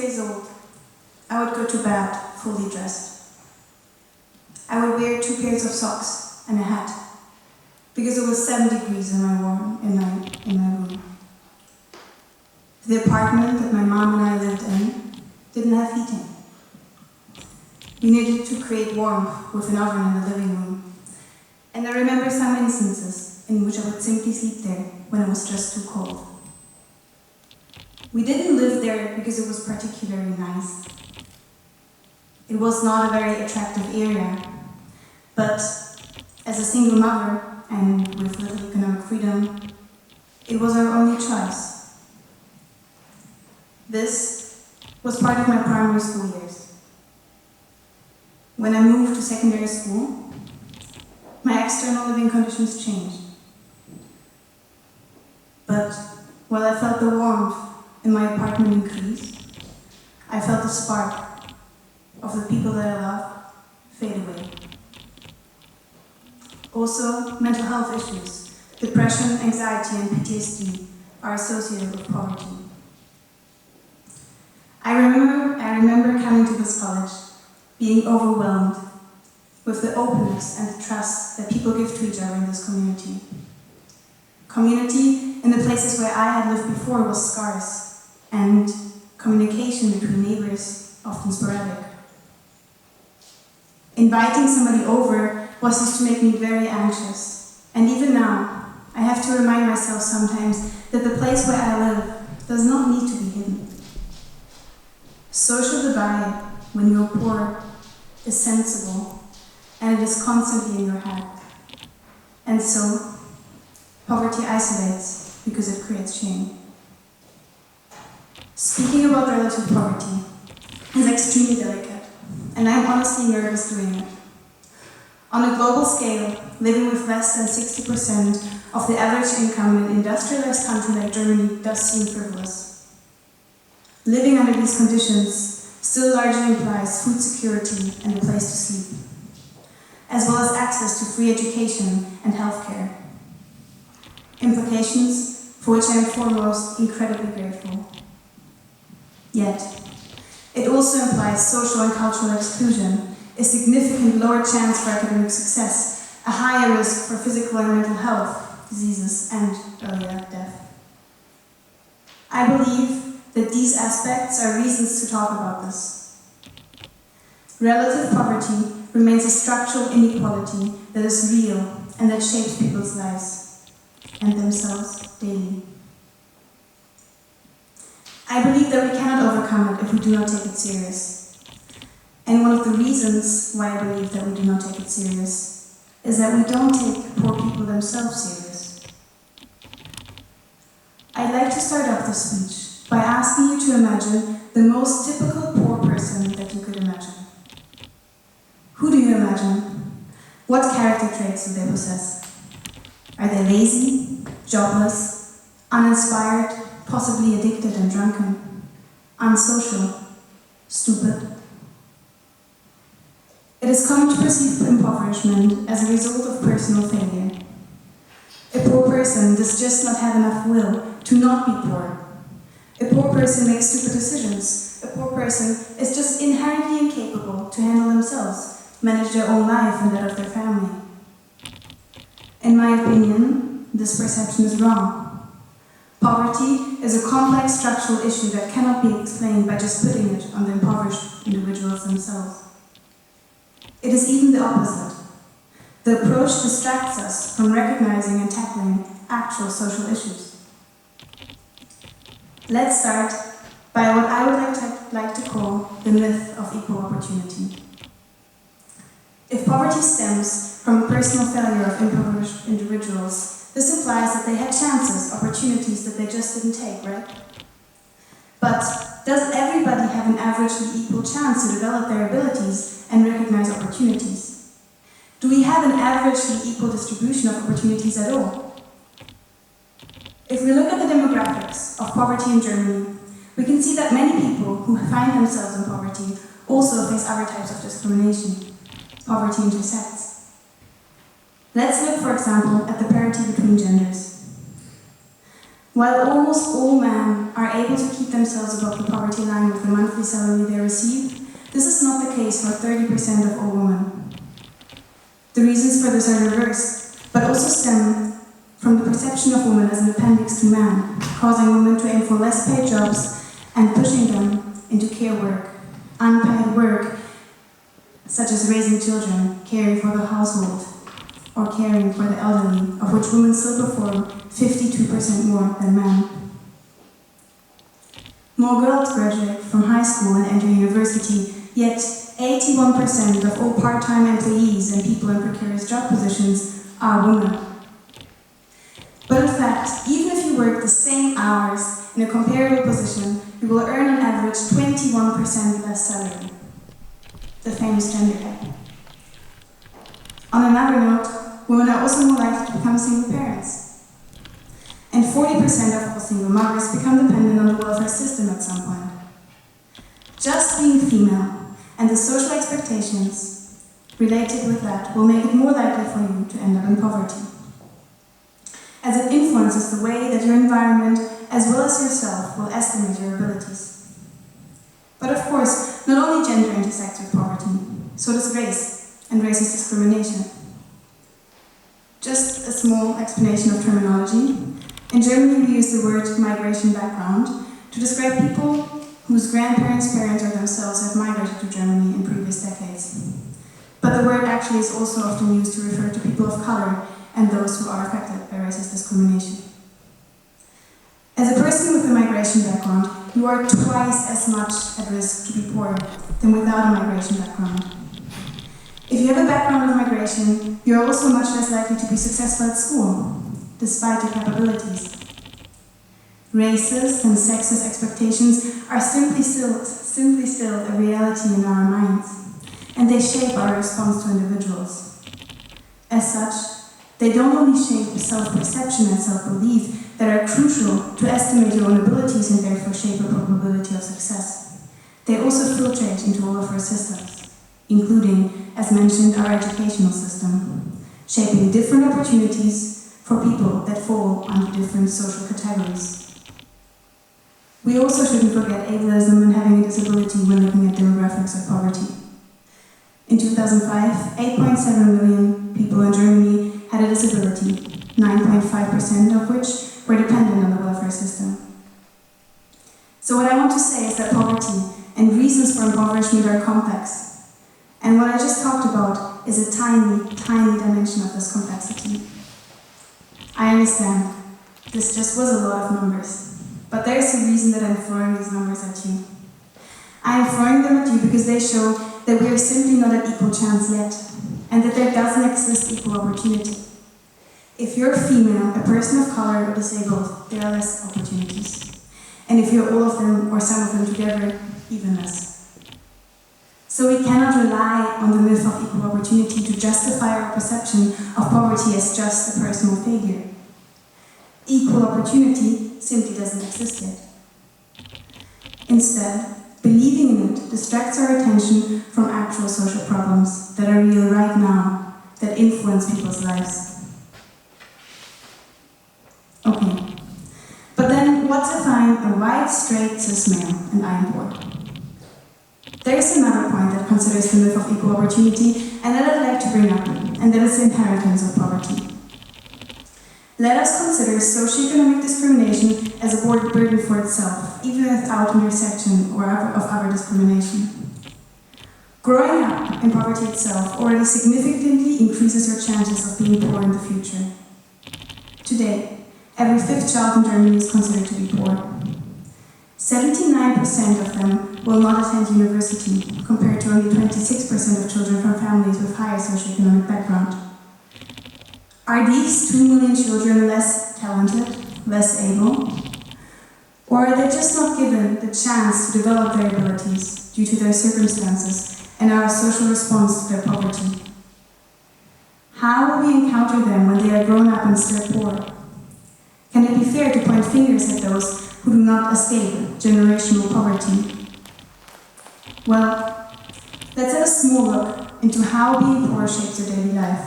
years old, I would go to bed fully dressed. I would wear 2 pairs of socks and a hat, because it was 7 degrees in my room. The apartment that my mom and I lived in didn't have heating. We needed to create warmth with an oven in the living room. And I remember some instances in which I would simply sleep there when it was just too cold. We didn't live there because it was particularly nice. It was not a very attractive area, but as a single mother and with little economic freedom, it was our only choice. This was part of my primary school years. When I moved to secondary school, my external living conditions changed. But while I felt the warmth in my apartment increase, I felt the spark of the people that I love fade away. Also, mental health issues, depression, anxiety, and PTSD are associated with poverty. I remember coming to this college, being overwhelmed with the openness and the trust that people give to each other in this community. Community in the places where I had lived before was scarce, and communication between neighbors often sporadic. Inviting somebody over was used to make me very anxious, and even now, I have to remind myself sometimes that the place where I live does not need to be hidden. Social divide, when you're poor, is sensible, and it is constantly in your head. And so, poverty isolates because it creates shame. Speaking about relative poverty is extremely delicate, and I'm honestly nervous doing it. On a global scale, living with less than 60% of the average income in an industrialized country like Germany does seem frivolous. Living under these conditions still largely implies food security and a place to sleep, as well as access to free education and healthcare. Implications for which I am foremost incredibly grateful. Yet, it also implies social and cultural exclusion, a significant lower chance for academic success, a higher risk for physical and mental health diseases, and earlier death. I believe that these aspects are reasons to talk about this. Relative poverty remains a structural inequality that is real and that shapes people's lives and themselves daily. I believe that we cannot overcome it if we do not take it serious. And one of the reasons why I believe that we do not take it serious is that we don't take poor people themselves serious. I'd like to start off this speech by asking you to imagine the most typical poor person that you could imagine. Who do you imagine? What character traits do they possess? Are they lazy, jobless, uninspired, possibly addicted and drunken, unsocial, stupid? It is common to perceive impoverishment as a result of personal failure. A poor person does just not have enough will to not be poor. A poor person makes stupid decisions. A poor person is just inherently incapable to handle themselves, manage their own life and that of their family. In my opinion, this perception is wrong. Poverty is a complex structural issue that cannot be explained by just putting it on the impoverished individuals themselves. It is even the opposite. The approach distracts us from recognizing and tackling actual social issues. Let's start by what I would like to call the myth of equal opportunity. If poverty stems from personal failure of impoverished individuals, this implies that they had chances, opportunities that they just didn't take, right? But does everybody have an averagely equal chance to develop their abilities and recognize opportunities? Do we have an averagely equal distribution of opportunities at all? If we look at the demographics of poverty in Germany, we can see that many people who find themselves in poverty also face other types of discrimination. Poverty intersects. Let's look, for example, at the parity between genders. While almost all men are able to keep themselves above the poverty line with the monthly salary they receive, this is not the case for 30% of all women. The reasons for this are diverse, but also stem from the perception of women as an appendix to man, causing women to aim for less paid jobs and pushing them into care work, unpaid work, such as raising children, caring for the household, or caring for the elderly, of which women still perform 52% more than men. More girls graduate from high school and enter university, yet 81% of all part-time employees and people in precarious job positions are women. But in fact, even if you work the same hours in a comparable position, you will earn on average 21% less salary. The famous gender gap. On another note, women are also more likely to become single parents. And 40% of all single mothers become dependent on the welfare system at some point. Just being female and the social expectations related with that will make it more likely for you to end up in poverty, as it influences the way that your environment, as well as yourself, will estimate your abilities. But of course, not only gender intersects with poverty, so does race and racist discrimination. Just a small explanation of terminology. In Germany, we use the word migration background to describe people whose grandparents, parents, or themselves have migrated to Germany in previous decades. But the word actually is also often used to refer to people of color and those who are affected by racist discrimination. As a person with a migration background, you are twice as much at risk to be poor than without a migration background. If you have a background of migration, you are also much less likely to be successful at school, despite your capabilities. Racist and sexist expectations are simply still a reality in our minds, and they shape our response to individuals. As such, they don't only shape self-perception and self-belief that are crucial to estimate your own abilities and therefore shape your probability of success. They also filtrate into all of our systems, including, as mentioned, our educational system, shaping different opportunities for people that fall under different social categories. We also shouldn't forget ableism and having a disability when looking at demographics of poverty. In 2005, 8.7 million people in Germany had a disability, 9.5% of which were dependent on the welfare system. So what I want to say is that poverty and reasons for impoverishment are complex. And what I just talked about is a tiny, tiny dimension of this complexity. I understand, this just was a lot of numbers. But there is a reason that I'm throwing these numbers at you. I am throwing them at you because they show that we are simply not at equal chance yet, and that there doesn't exist equal opportunity. If you're female, a person of color, or disabled, there are less opportunities. And if you're all of them, or some of them together, even less. So we cannot rely on the myth of equal opportunity to justify our perception of poverty as just a personal failure. Equal opportunity simply doesn't exist yet. Instead, believing in it distracts our attention from actual social problems that are real right now, that influence people's lives. Okay, but then what if I'm a white, straight, cis male and I am poor? There is another point that considers the myth of equal opportunity and that I'd like to bring up, and that is the inheritance of poverty. Let us consider socioeconomic discrimination as a burden for itself, even without intersection or of other discrimination. Growing up in poverty itself already significantly increases your chances of being poor in the future. Today, every fifth child in Germany is considered to be poor. 79% of them will not attend university, compared to only 26% of children from families with higher socioeconomic background. Are these 2 million children less talented, less able? Or are they just not given the chance to develop their abilities due to their circumstances and our social response to their poverty? How will we encounter them when they are grown up and still poor? Can it be fair to point fingers at those who do not escape generational poverty? Well, let's have a small look into how being poor shapes your daily life.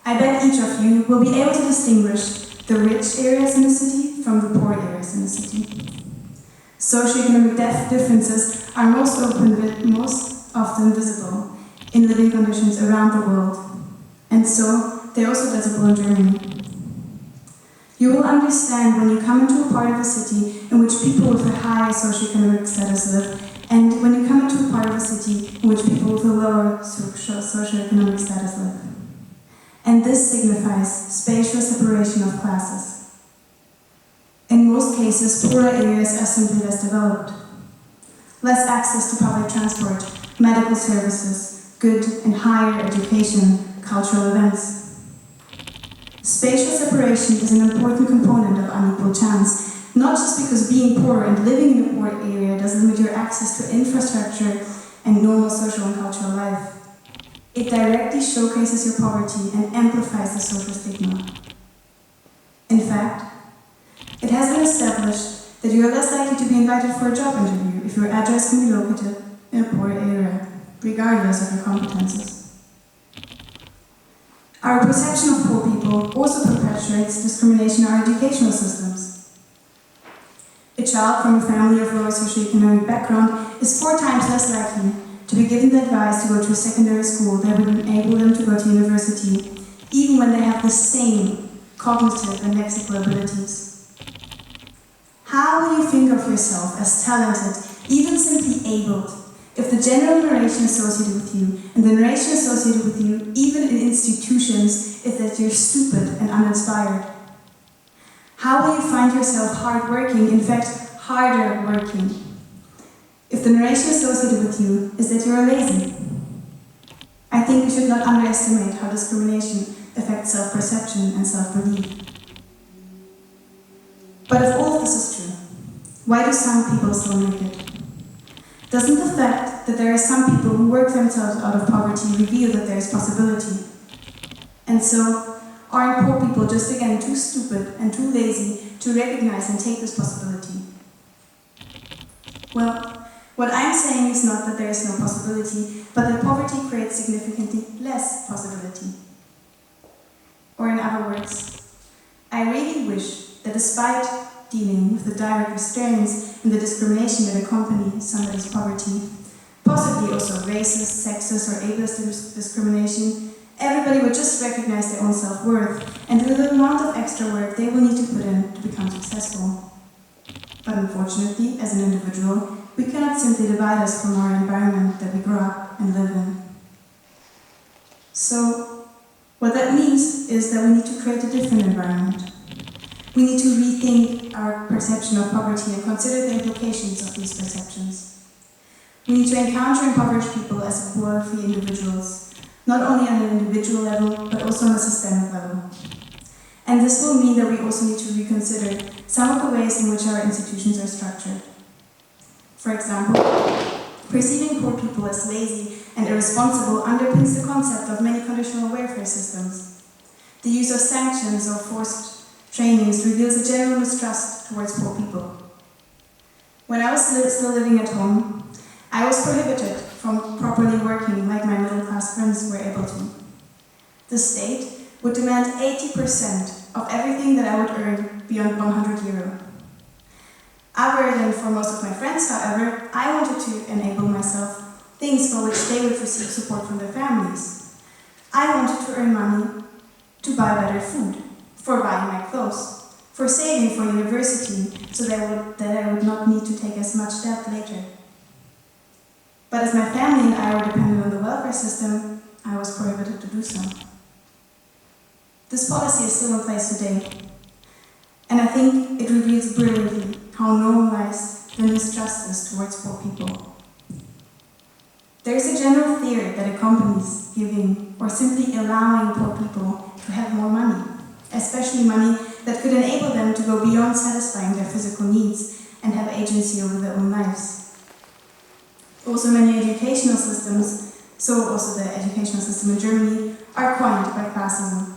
I bet each of you will be able to distinguish the rich areas in the city from the poor areas in the city. Socioeconomic differences are most often visible in living conditions around the world, and so they're also visible in Germany. You will understand when you come into a part of a city in which people with a higher socioeconomic status live, and when you come into a part of a city in which people with a lower socioeconomic status live. And this signifies spatial separation of classes. In most cases, poorer areas are simply less developed. Less access to public transport, medical services, good and higher education, cultural events. Spatial separation is an important component of unequal chance, not just because being poor and living in a poor area does limit your access to infrastructure and normal social and cultural life. It directly showcases your poverty and amplifies the social stigma. In fact, it has been established that you are less likely to be invited for a job interview if your address can be located in a poor area, regardless of your competences. Our perception of poor people also perpetuates discrimination in our educational systems. A child from a family of lower socioeconomic background is 4 times less likely to be given the advice to go to a secondary school that would enable them to go to university, even when they have the same cognitive and lexical abilities. How will you think of yourself as talented, even simply abled, if the general narration associated with you, and the narration associated with you, even in institutions, is that you're stupid and uninspired? How will you find yourself hardworking, in fact, harder working, if the narration associated with you is that you're lazy? I think we should not underestimate how discrimination affects self-perception and self-belief. But if all of this is true, why do some people still make it? Doesn't the fact that there are some people who work themselves out of poverty reveal that there is possibility? And so, aren't poor people just again too stupid and too lazy to recognize and take this possibility? Well, what I'm saying is not that there is no possibility, but that poverty creates significantly less possibility. Or in other words, I really wish that despite dealing with the direct restraints and the discrimination that accompany somebody's poverty, possibly also racist, sexist, or ableist discrimination, everybody would just recognize their own self-worth and do the amount of extra work they will need to put in to become successful. But unfortunately, as an individual, we cannot simply divide us from our environment that we grow up and live in. So, what that means is that we need to create a different environment. We need to rethink our perception of poverty and consider the implications of these perceptions. We need to encounter impoverished people as worthy individuals, not only on an individual level, but also on a systemic level. And this will mean that we also need to reconsider some of the ways in which our institutions are structured. For example, perceiving poor people as lazy and irresponsible underpins the concept of many conditional welfare systems. The use of sanctions or forced trainings reveals a general mistrust towards poor people. When I was still living at home, I was prohibited from properly working like my middle-class friends were able to. The state would demand 80% of everything that I would earn beyond €100. Other than for most of my friends, however, I wanted to enable myself things for which they would receive support from their families. I wanted to earn money to buy better food, for buying my clothes, for saving for university, so that I would not need to take as much debt later. But as my family and I were dependent on the welfare system, I was prohibited to do so. This policy is still in place today, and I think it reveals brilliantly how normalized the mistrust is towards poor people. There is a general theory that accompanies giving or simply allowing poor people to have more money, especially money that could enable them to go beyond satisfying their physical needs and have agency over their own lives. Also, many educational systems, so also the educational system in Germany, are coined by classism.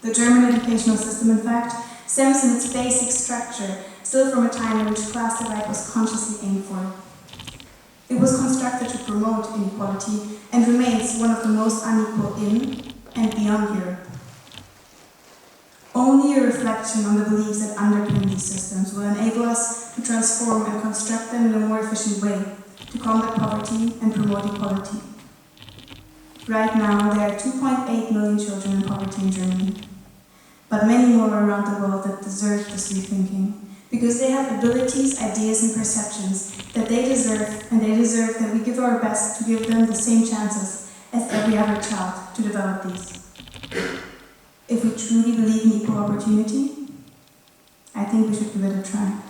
The German educational system, in fact, stems in its basic structure still from a time in which class divide was consciously aimed for. It was constructed to promote inequality and remains one of the most unequal in and beyond Europe. Only a reflection on the beliefs that underpin these systems will enable us to transform and construct them in a more efficient way, to combat poverty and promote equality. Right now, there are 2.8 million children in poverty in Germany, but many more around the world that deserve this rethinking, because they have abilities, ideas, and perceptions that they deserve, and they deserve that we give our best to give them the same chances as every other child to develop these. If we truly believe in equal opportunity, I think we should give it a try.